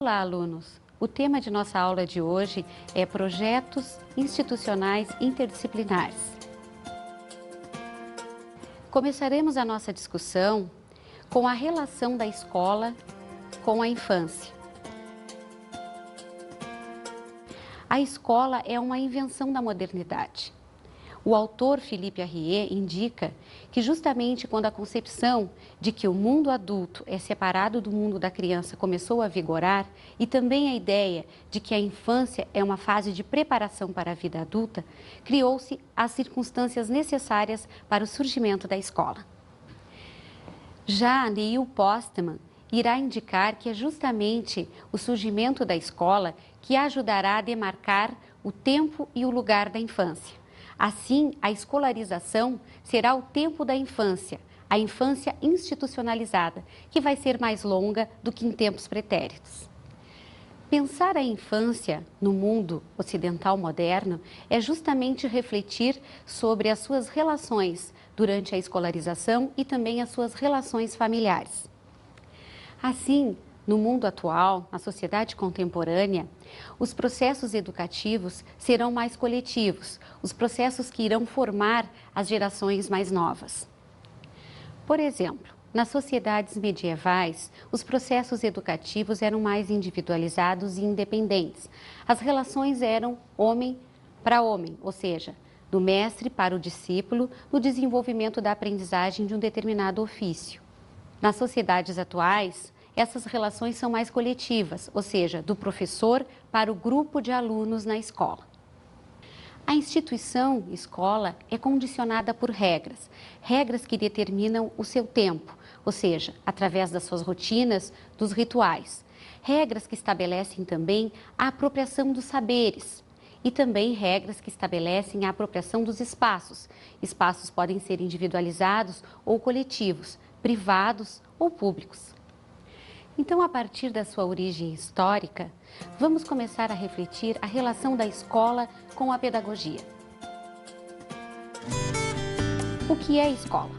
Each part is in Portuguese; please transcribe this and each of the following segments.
Olá, alunos! O tema de nossa aula de hoje é Projetos Institucionais Interdisciplinares. Começaremos a nossa discussão com a relação da escola com a infância. A escola é uma invenção da modernidade. O autor Philippe Arrier indica que justamente quando a concepção de que o mundo adulto é separado do mundo da criança começou a vigorar, e também a ideia de que a infância é uma fase de preparação para a vida adulta, criou-se as circunstâncias necessárias para o surgimento da escola. Já Neil Postman irá indicar que é justamente o surgimento da escola que ajudará a demarcar o tempo e o lugar da infância. Assim, a escolarização será o tempo da infância, a infância institucionalizada, que vai ser mais longa do que em tempos pretéritos. Pensar a infância no mundo ocidental moderno é justamente refletir sobre as suas relações durante a escolarização e também as suas relações familiares. Assim, no mundo atual, na sociedade contemporânea, os processos educativos serão mais coletivos, os processos que irão formar as gerações mais novas. Por exemplo, nas sociedades medievais, os processos educativos eram mais individualizados e independentes. As relações eram homem para homem, ou seja, do mestre para o discípulo, no desenvolvimento da aprendizagem de um determinado ofício. Nas sociedades atuais, essas relações são mais coletivas, ou seja, do professor para o grupo de alunos na escola. A instituição escola é condicionada por regras, regras que determinam o seu tempo, ou seja, através das suas rotinas, dos rituais. Regras que estabelecem também a apropriação dos saberes e também regras que estabelecem a apropriação dos espaços. Espaços podem ser individualizados ou coletivos, privados ou públicos. Então, a partir da sua origem histórica, vamos começar a refletir a relação da escola com a pedagogia. O que é escola?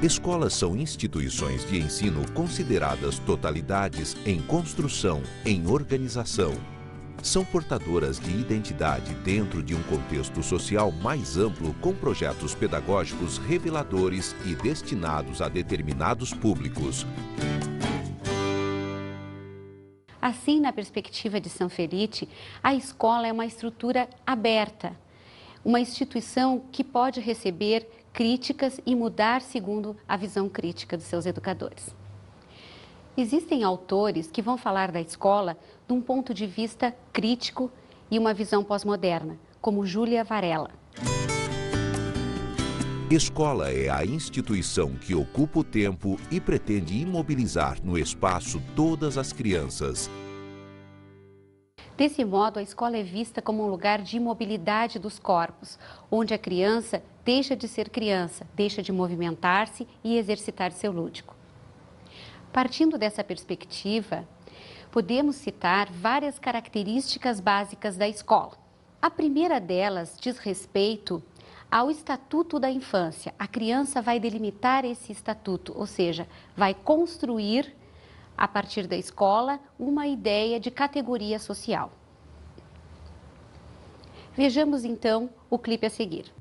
Escolas são instituições de ensino consideradas totalidades em construção, em organização. São portadoras de identidade dentro de um contexto social mais amplo com projetos pedagógicos reveladores e destinados a determinados públicos. Assim, na perspectiva de Sanfelice, a escola é uma estrutura aberta, uma instituição que pode receber críticas e mudar segundo a visão crítica dos seus educadores. Existem autores que vão falar da escola de um ponto de vista crítico e uma visão pós-moderna, como Júlia Varela. Escola é a instituição que ocupa o tempo e pretende imobilizar no espaço todas as crianças. Desse modo, a escola é vista como um lugar de imobilidade dos corpos, onde a criança deixa de ser criança, deixa de movimentar-se e exercitar seu lúdico. Partindo dessa perspectiva, podemos citar várias características básicas da escola. A primeira delas diz respeito ao Estatuto da Infância. A criança vai delimitar esse estatuto, ou seja, vai construir, a partir da escola, uma ideia de categoria social. Vejamos então o clipe a seguir.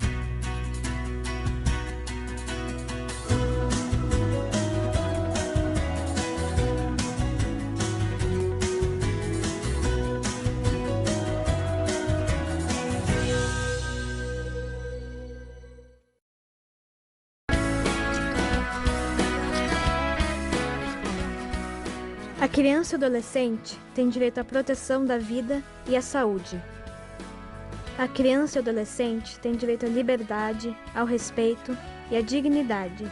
A criança e o adolescente têm direito à proteção da vida e à saúde. A criança e o adolescente têm direito à liberdade, ao respeito e à dignidade.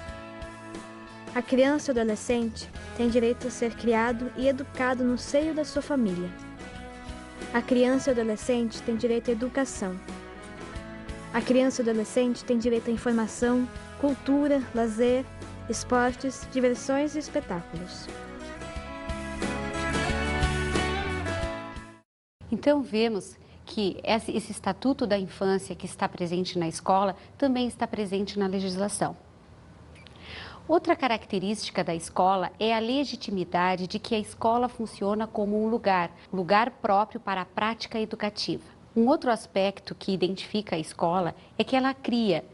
A criança e o adolescente têm direito a ser criado e educado no seio da sua família. A criança e o adolescente têm direito à educação. A criança e o adolescente têm direito à informação, cultura, lazer, esportes, diversões e espetáculos. Então, vemos que esse Estatuto da Infância que está presente na escola também está presente na legislação. Outra característica da escola é a legitimidade de que a escola funciona como um lugar próprio para a prática educativa. Um outro aspecto que identifica a escola é que ela cria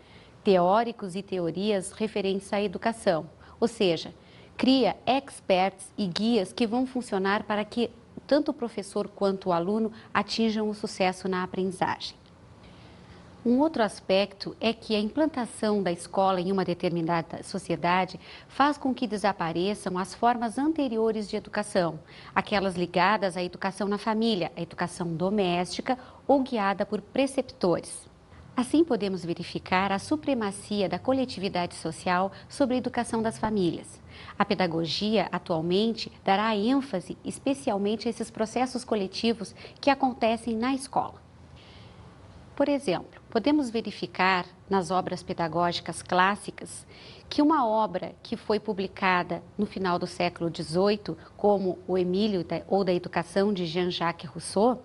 teóricos e teorias referentes à educação, ou seja, cria experts e guias que vão funcionar para que tanto o professor quanto o aluno atinjam o sucesso na aprendizagem. Um outro aspecto é que a implantação da escola em uma determinada sociedade faz com que desapareçam as formas anteriores de educação, aquelas ligadas à educação na família, à educação doméstica ou guiada por preceptores. Assim, podemos verificar a supremacia da coletividade social sobre a educação das famílias. A pedagogia, atualmente, dará ênfase especialmente a esses processos coletivos que acontecem na escola. Por exemplo, podemos verificar nas obras pedagógicas clássicas que uma obra que foi publicada no final do século XVIII, como o Emílio ou da Educação de Jean-Jacques Rousseau,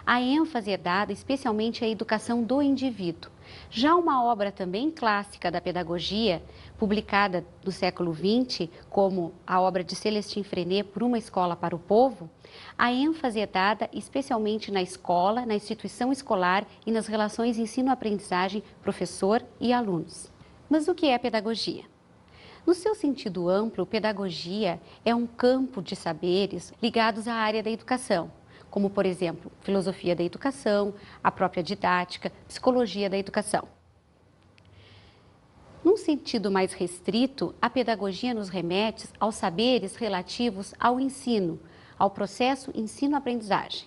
a ênfase é dada especialmente à educação do indivíduo. Já uma obra também clássica da pedagogia, publicada no século XX, como a obra de Célestin Freinet, Por uma Escola para o Povo, a ênfase é dada especialmente na escola, na instituição escolar e nas relações ensino-aprendizagem, professor e alunos. Mas o que é pedagogia? No seu sentido amplo, pedagogia é um campo de saberes ligados à área da educação, como, por exemplo, filosofia da educação, a própria didática, psicologia da educação. Num sentido mais restrito, a pedagogia nos remete aos saberes relativos ao ensino, ao processo ensino-aprendizagem.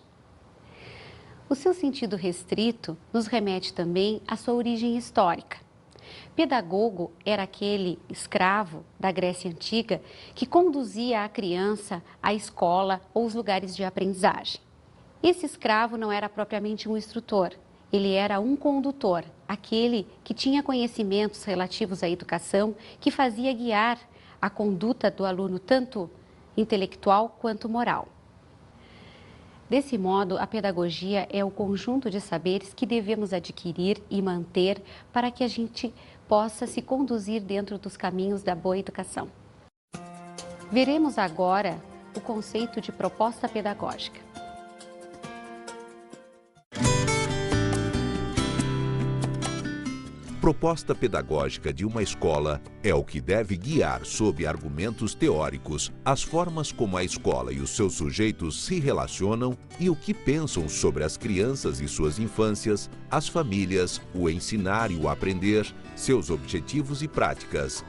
O seu sentido restrito nos remete também à sua origem histórica. Pedagogo era aquele escravo da Grécia Antiga que conduzia a criança à escola ou os lugares de aprendizagem. Esse escravo não era propriamente um instrutor, ele era um condutor, aquele que tinha conhecimentos relativos à educação, que fazia guiar a conduta do aluno tanto intelectual quanto moral. Desse modo, a pedagogia é o conjunto de saberes que devemos adquirir e manter para que a gente possa se conduzir dentro dos caminhos da boa educação. Veremos agora o conceito de proposta pedagógica. Proposta pedagógica de uma escola é o que deve guiar, sob argumentos teóricos, as formas como a escola e os seus sujeitos se relacionam e o que pensam sobre as crianças e suas infâncias, as famílias, o ensinar e o aprender, seus objetivos e práticas.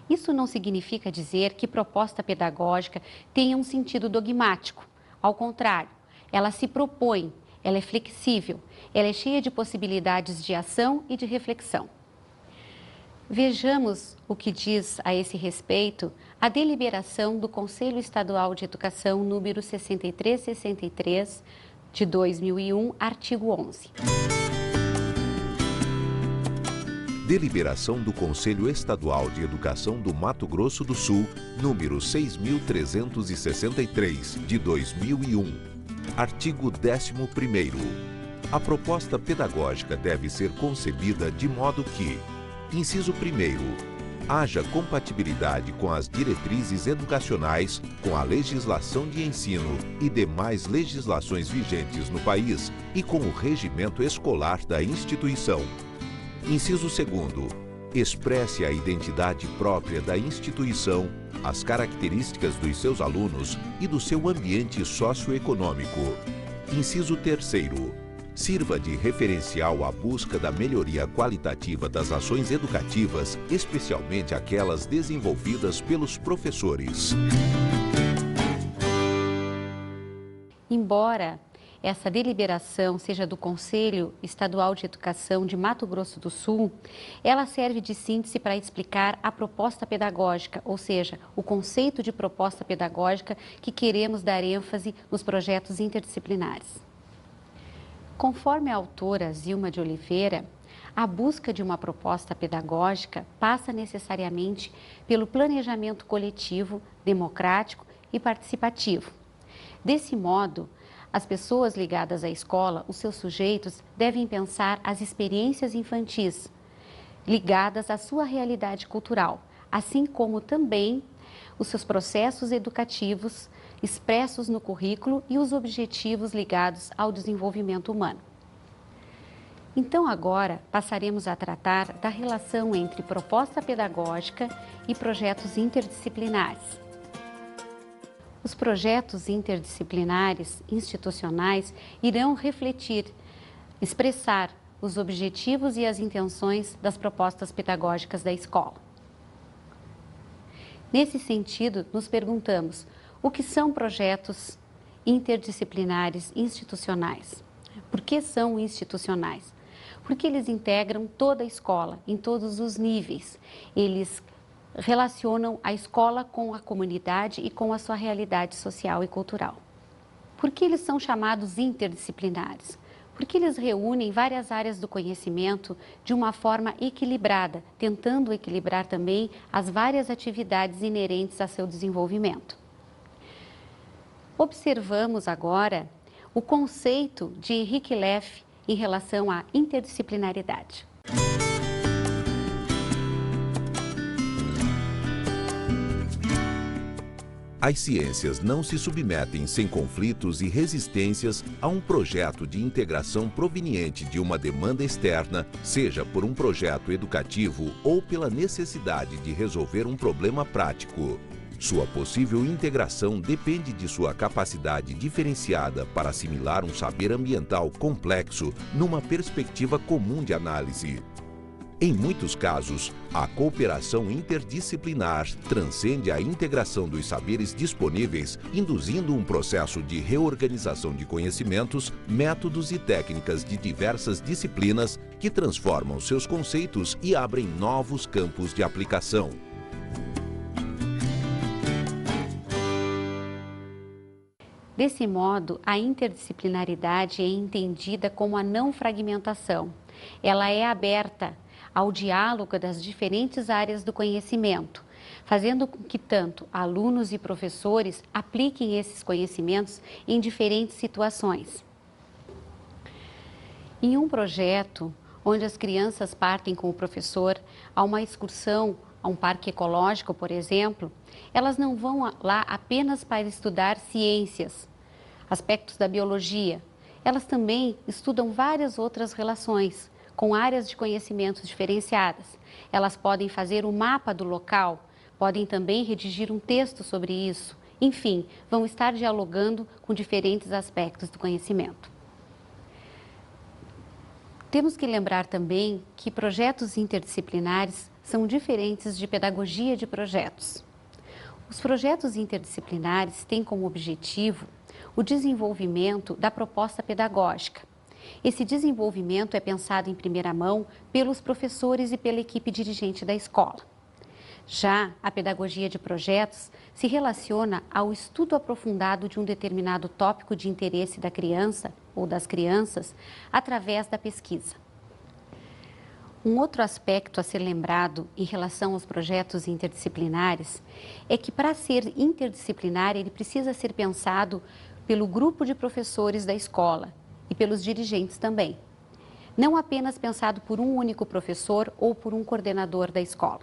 Isso não significa dizer que proposta pedagógica tenha um sentido dogmático. Ao contrário, ela se propõe, ela é flexível, ela é cheia de possibilidades de ação e de reflexão. Vejamos o que diz a esse respeito a deliberação do Conselho Estadual de Educação número 6363 de 2001, artigo 11. Deliberação do Conselho Estadual de Educação do Mato Grosso do Sul, número 6363 de 2001. Artigo 11º. A proposta pedagógica deve ser concebida de modo que: inciso 1º, haja compatibilidade com as diretrizes educacionais, com a legislação de ensino e demais legislações vigentes no país e com o regimento escolar da instituição. Inciso 2º, expresse a identidade própria da instituição, as características dos seus alunos e do seu ambiente socioeconômico. Inciso 3º, sirva de referencial à busca da melhoria qualitativa das ações educativas, especialmente aquelas desenvolvidas pelos professores. Embora essa deliberação seja do Conselho Estadual de Educação de Mato Grosso do Sul, ela serve de síntese para explicar a proposta pedagógica, ou seja, o conceito de proposta pedagógica que queremos dar ênfase nos projetos interdisciplinares. Conforme a autora Zilma de Oliveira, a busca de uma proposta pedagógica passa necessariamente pelo planejamento coletivo, democrático e participativo. Desse modo, As pessoas ligadas à escola, os seus sujeitos, devem pensar as experiências infantis ligadas à sua realidade cultural, assim como também os seus processos educativos expressos no currículo e os objetivos ligados ao desenvolvimento humano. Então, agora, passaremos a tratar da relação entre proposta pedagógica e projetos interdisciplinares. Os projetos interdisciplinares institucionais irão refletir, expressar os objetivos e as intenções das propostas pedagógicas da escola. Nesse sentido, nos perguntamos: o que são projetos interdisciplinares institucionais? Por que são institucionais? Porque eles integram toda a escola, em todos os níveis. Eles relacionam a escola com a comunidade e com a sua realidade social e cultural. Por que eles são chamados interdisciplinares? Porque eles reúnem várias áreas do conhecimento de uma forma equilibrada, tentando equilibrar também as várias atividades inerentes a seu desenvolvimento. Observamos agora o conceito de Henrique Leff em relação à interdisciplinaridade. As ciências não se submetem sem conflitos e resistências a um projeto de integração proveniente de uma demanda externa, seja por um projeto educativo ou pela necessidade de resolver um problema prático. Sua possível integração depende de sua capacidade diferenciada para assimilar um saber ambiental complexo numa perspectiva comum de análise. Em muitos casos, a cooperação interdisciplinar transcende a integração dos saberes disponíveis, induzindo um processo de reorganização de conhecimentos, métodos e técnicas de diversas disciplinas que transformam seus conceitos e abrem novos campos de aplicação. Desse modo, a interdisciplinaridade é entendida como a não fragmentação. Ela é aberta ao diálogo das diferentes áreas do conhecimento, fazendo com que tanto alunos e professores apliquem esses conhecimentos em diferentes situações. Em um projeto onde as crianças partem com o professor a uma excursão a um parque ecológico, por exemplo, elas não vão lá apenas para estudar ciências, aspectos da biologia. Elas também estudam várias outras relações, com áreas de conhecimentos diferenciadas. Elas podem fazer um mapa do local, podem também redigir um texto sobre isso. Enfim, vão estar dialogando com diferentes aspectos do conhecimento. Temos que lembrar também que projetos interdisciplinares são diferentes de pedagogia de projetos. Os projetos interdisciplinares têm como objetivo o desenvolvimento da proposta pedagógica. Esse desenvolvimento é pensado em primeira mão pelos professores e pela equipe dirigente da escola. Já a pedagogia de projetos se relaciona ao estudo aprofundado de um determinado tópico de interesse da criança ou das crianças através da pesquisa. Um outro aspecto a ser lembrado em relação aos projetos interdisciplinares é que, para ser interdisciplinar, ele precisa ser pensado pelo grupo de professores da escola e pelos dirigentes também. Não apenas pensado por um único professor ou por um coordenador da escola.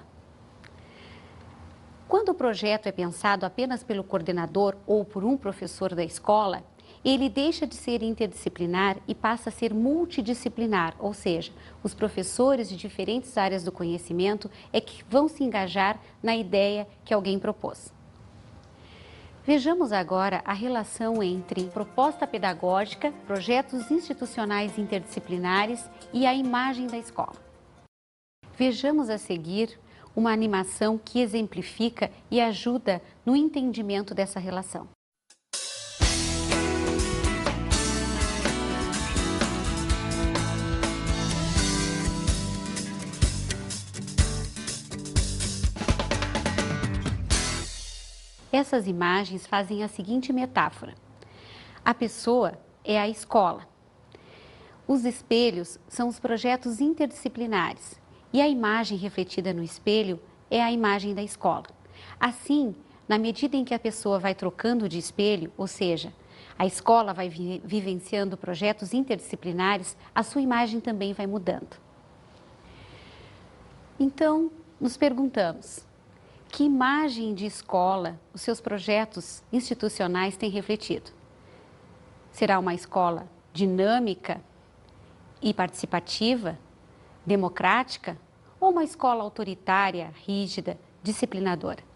Quando o projeto é pensado apenas pelo coordenador ou por um professor da escola, ele deixa de ser interdisciplinar e passa a ser multidisciplinar, ou seja, os professores de diferentes áreas do conhecimento é que vão se engajar na ideia que alguém propôs. Vejamos agora a relação entre proposta pedagógica, projetos institucionais interdisciplinares e a imagem da escola. Vejamos a seguir uma animação que exemplifica e ajuda no entendimento dessa relação. Essas imagens fazem a seguinte metáfora: a pessoa é a escola. Os espelhos são os projetos interdisciplinares e a imagem refletida no espelho é a imagem da escola. Assim, na medida em que a pessoa vai trocando de espelho, ou seja, a escola vai vivenciando projetos interdisciplinares, a sua imagem também vai mudando. Então, nos perguntamos, que imagem de escola os seus projetos institucionais têm refletido? Será uma escola dinâmica e participativa, democrática, ou uma escola autoritária, rígida, disciplinadora?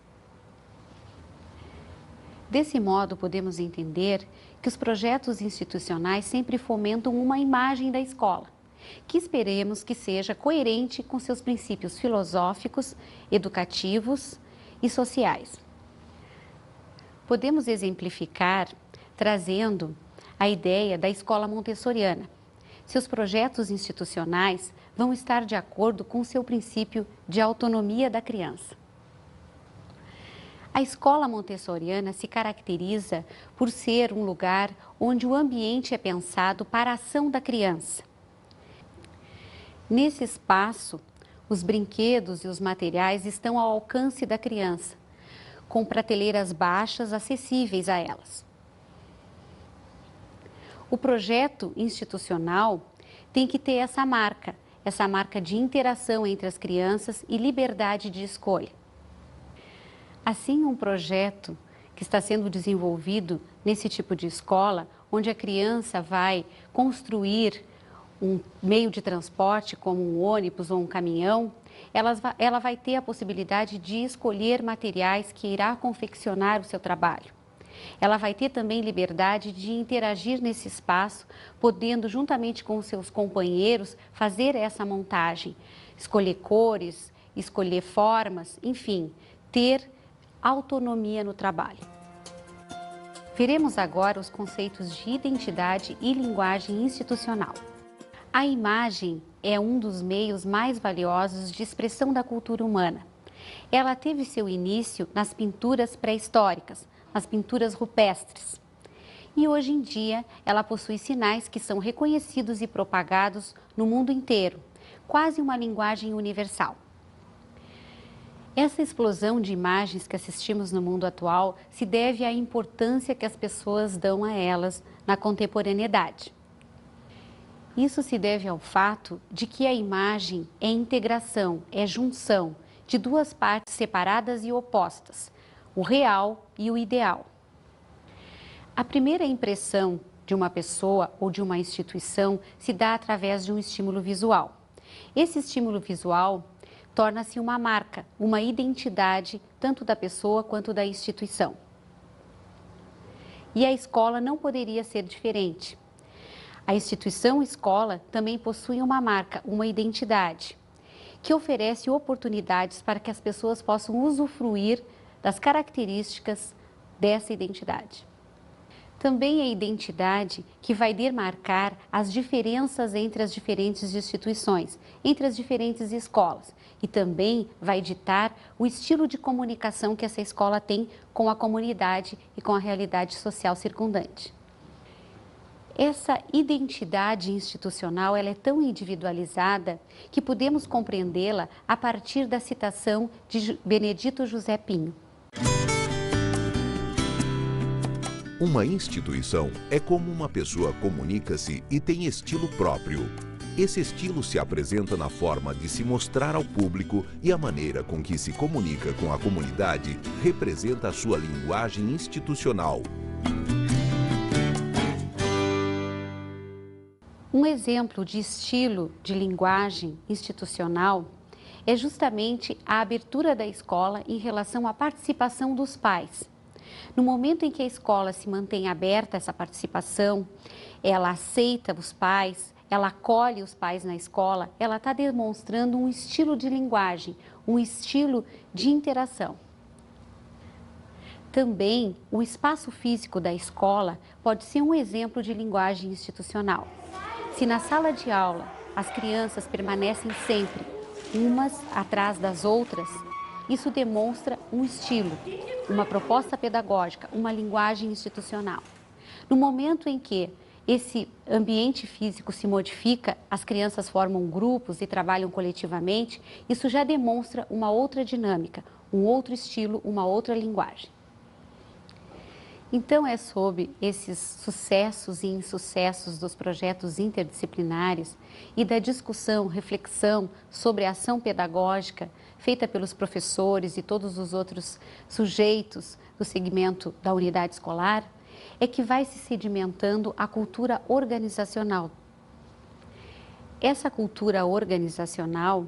Desse modo, podemos entender que os projetos institucionais sempre fomentam uma imagem da escola, que esperemos que seja coerente com seus princípios filosóficos, educativos e sociais. Podemos exemplificar trazendo a ideia da escola montessoriana. Seus projetos institucionais vão estar de acordo com seu princípio de autonomia da criança. A escola montessoriana se caracteriza por ser um lugar onde o ambiente é pensado para a ação da criança. Nesse espaço, os brinquedos e os materiais estão ao alcance da criança, com prateleiras baixas acessíveis a elas. O projeto institucional tem que ter essa marca de interação entre as crianças e liberdade de escolha. Assim, um projeto que está sendo desenvolvido nesse tipo de escola, onde a criança vai construir um meio de transporte, como um ônibus ou um caminhão, ela vai ter a possibilidade de escolher materiais que irá confeccionar o seu trabalho. Ela vai ter também liberdade de interagir nesse espaço, podendo, juntamente com os seus companheiros, fazer essa montagem, escolher cores, escolher formas, enfim, ter autonomia no trabalho. Veremos agora os conceitos de identidade e linguagem institucional. A imagem é um dos meios mais valiosos de expressão da cultura humana. Ela teve seu início nas pinturas pré-históricas, nas pinturas rupestres. E hoje em dia ela possui sinais que são reconhecidos e propagados no mundo inteiro, quase uma linguagem universal. Essa explosão de imagens que assistimos no mundo atual se deve à importância que as pessoas dão a elas na contemporaneidade. Isso se deve ao fato de que a imagem é integração, é junção de duas partes separadas e opostas, o real e o ideal. A primeira impressão de uma pessoa ou de uma instituição se dá através de um estímulo visual. Esse estímulo visual torna-se uma marca, uma identidade tanto da pessoa quanto da instituição. E a escola não poderia ser diferente. A instituição escola também possui uma marca, uma identidade, que oferece oportunidades para que as pessoas possam usufruir das características dessa identidade. Também é a identidade que vai demarcar as diferenças entre as diferentes instituições, entre as diferentes escolas, e também vai ditar o estilo de comunicação que essa escola tem com a comunidade e com a realidade social circundante. Essa identidade institucional ela é tão individualizada que podemos compreendê-la a partir da citação de Benedito José Pinho. Uma instituição é como uma pessoa comunica-se e tem estilo próprio. Esse estilo se apresenta na forma de se mostrar ao público e a maneira com que se comunica com a comunidade representa a sua linguagem institucional. Um exemplo de estilo de linguagem institucional é justamente a abertura da escola em relação à participação dos pais. No momento em que a escola se mantém aberta a essa participação, ela aceita os pais, ela acolhe os pais na escola, ela está demonstrando um estilo de linguagem, um estilo de interação. Também, o espaço físico da escola pode ser um exemplo de linguagem institucional. Se na sala de aula as crianças permanecem sempre umas atrás das outras, isso demonstra um estilo, uma proposta pedagógica, uma linguagem institucional. No momento em que esse ambiente físico se modifica, as crianças formam grupos e trabalham coletivamente, isso já demonstra uma outra dinâmica, um outro estilo, uma outra linguagem. Então, é sob esses sucessos e insucessos dos projetos interdisciplinares e da discussão, reflexão sobre a ação pedagógica feita pelos professores e todos os outros sujeitos do segmento da unidade escolar, é que vai se sedimentando a cultura organizacional. Essa cultura organizacional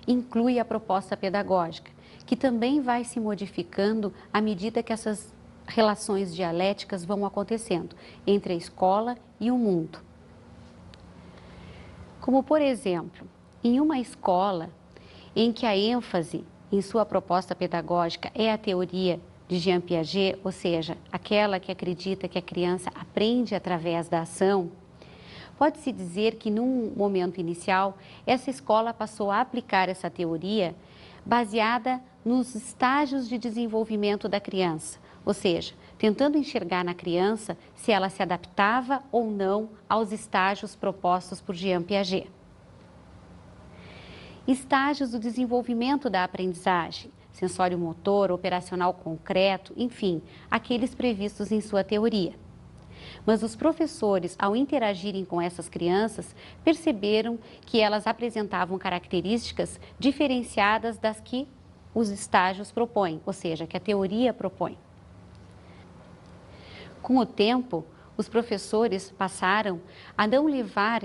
inclui a proposta pedagógica, que também vai se modificando à medida que essas relações dialéticas vão acontecendo entre a escola e o mundo. Como, por exemplo, em uma escola em que a ênfase em sua proposta pedagógica é a teoria de Jean Piaget, ou seja, aquela que acredita que a criança aprende através da ação, pode-se dizer que, num momento inicial, essa escola passou a aplicar essa teoria baseada nos estágios de desenvolvimento da criança, ou seja, tentando enxergar na criança se ela se adaptava ou não aos estágios propostos por Jean Piaget. Estágios do desenvolvimento da aprendizagem, sensório-motor, operacional concreto, enfim, aqueles previstos em sua teoria. Mas os professores, ao interagirem com essas crianças, perceberam que elas apresentavam características diferenciadas das que os estágios propõem, ou seja, que a teoria propõe. Com o tempo, os professores passaram a não levar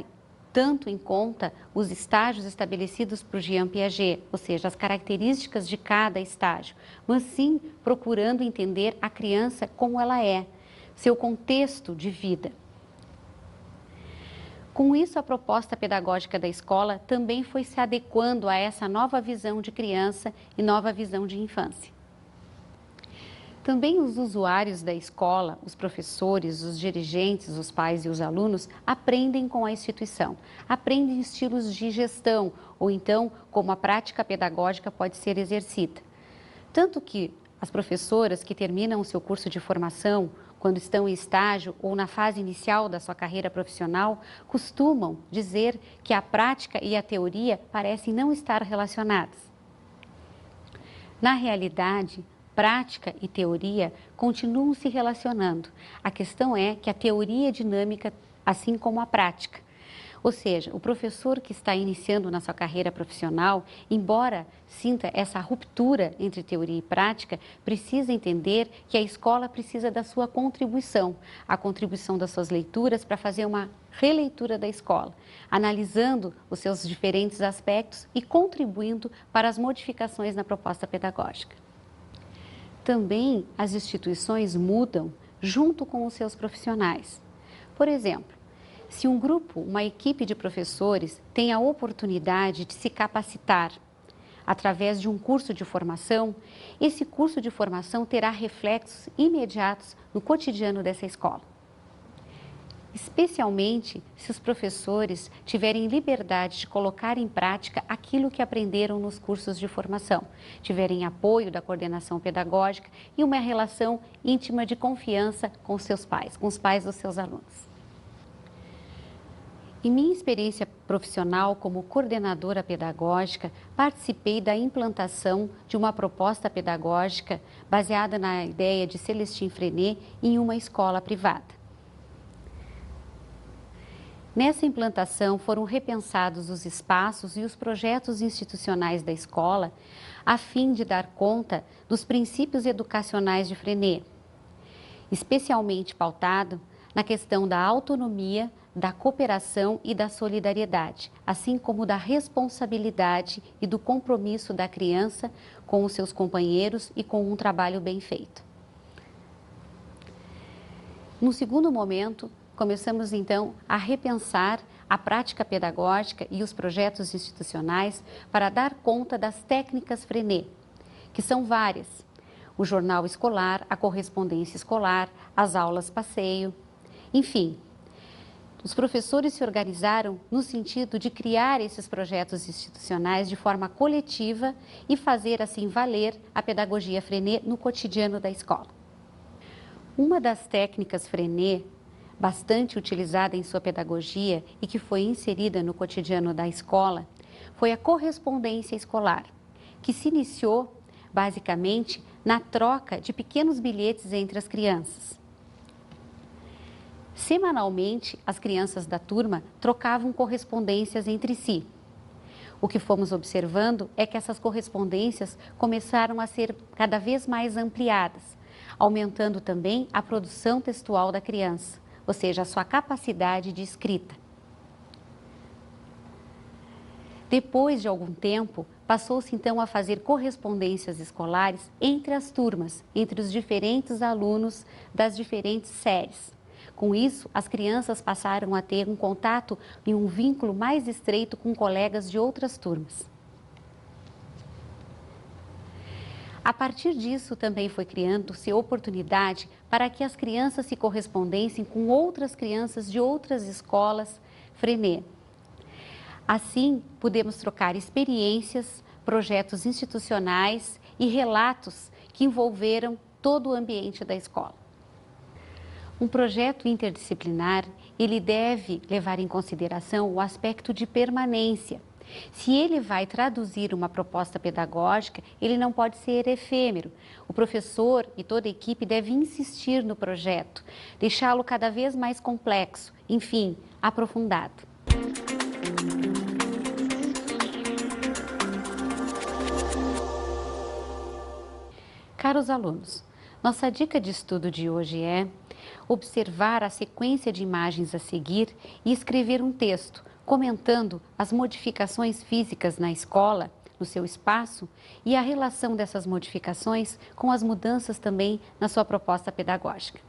tanto em conta os estágios estabelecidos por Jean Piaget, ou seja, as características de cada estágio, mas sim procurando entender a criança como ela é, seu contexto de vida. Com isso, a proposta pedagógica da escola também foi se adequando a essa nova visão de criança e nova visão de infância. Também os usuários da escola, os professores, os dirigentes, os pais e os alunos aprendem com a instituição, aprendem estilos de gestão ou então como a prática pedagógica pode ser exercida. Tanto que as professoras que terminam o seu curso de formação, quando estão em estágio ou na fase inicial da sua carreira profissional, costumam dizer que a prática e a teoria parecem não estar relacionadas. Na realidade, prática e teoria continuam se relacionando. A questão é que a teoria é dinâmica, assim como a prática. Ou seja, o professor que está iniciando na sua carreira profissional, embora sinta essa ruptura entre teoria e prática, precisa entender que a escola precisa da sua contribuição, a contribuição das suas leituras para fazer uma releitura da escola, analisando os seus diferentes aspectos e contribuindo para as modificações na proposta pedagógica. Também as instituições mudam junto com os seus profissionais. Por exemplo, se um grupo, uma equipe de professores tem a oportunidade de se capacitar através de um curso de formação, esse curso de formação terá reflexos imediatos no cotidiano dessa escola. Especialmente se os professores tiverem liberdade de colocar em prática aquilo que aprenderam nos cursos de formação, tiverem apoio da coordenação pedagógica e uma relação íntima de confiança com seus pais, com os pais dos seus alunos. Em minha experiência profissional como coordenadora pedagógica, participei da implantação de uma proposta pedagógica baseada na ideia de Celestine Freinet em uma escola privada. Nessa implantação foram repensados os espaços e os projetos institucionais da escola a fim de dar conta dos princípios educacionais de Freinet, especialmente pautado na questão da autonomia, da cooperação e da solidariedade, assim como da responsabilidade e do compromisso da criança com os seus companheiros e com um trabalho bem feito. No segundo momento, começamos então a repensar a prática pedagógica e os projetos institucionais para dar conta das técnicas Freinet, que são várias: o jornal escolar, a correspondência escolar, as aulas passeio, enfim. Os professores se organizaram no sentido de criar esses projetos institucionais de forma coletiva e fazer assim valer a pedagogia Freinet no cotidiano da escola. Uma das técnicas Freinet bastante utilizada em sua pedagogia e que foi inserida no cotidiano da escola foi a correspondência escolar, que se iniciou basicamente na troca de pequenos bilhetes entre as crianças. Semanalmente, as crianças da turma trocavam correspondências entre si. O que fomos observando é que essas correspondências começaram a ser cada vez mais ampliadas, aumentando também a produção textual da criança, ou seja, a sua capacidade de escrita. Depois de algum tempo, passou-se então a fazer correspondências escolares entre as turmas, entre os diferentes alunos das diferentes séries. Com isso, as crianças passaram a ter um contato e um vínculo mais estreito com colegas de outras turmas. A partir disso, também foi criando-se oportunidade para que as crianças se correspondessem com outras crianças de outras escolas Freinet. Assim, pudemos trocar experiências, projetos institucionais e relatos que envolveram todo o ambiente da escola. Um projeto interdisciplinar, ele deve levar em consideração o aspecto de permanência. Se ele vai traduzir uma proposta pedagógica, ele não pode ser efêmero. O professor e toda a equipe deve insistir no projeto, deixá-lo cada vez mais complexo, enfim, aprofundado. Caros alunos, nossa dica de estudo de hoje é observar a sequência de imagens a seguir e escrever um texto, comentando as modificações físicas na escola, no seu espaço, e a relação dessas modificações com as mudanças também na sua proposta pedagógica.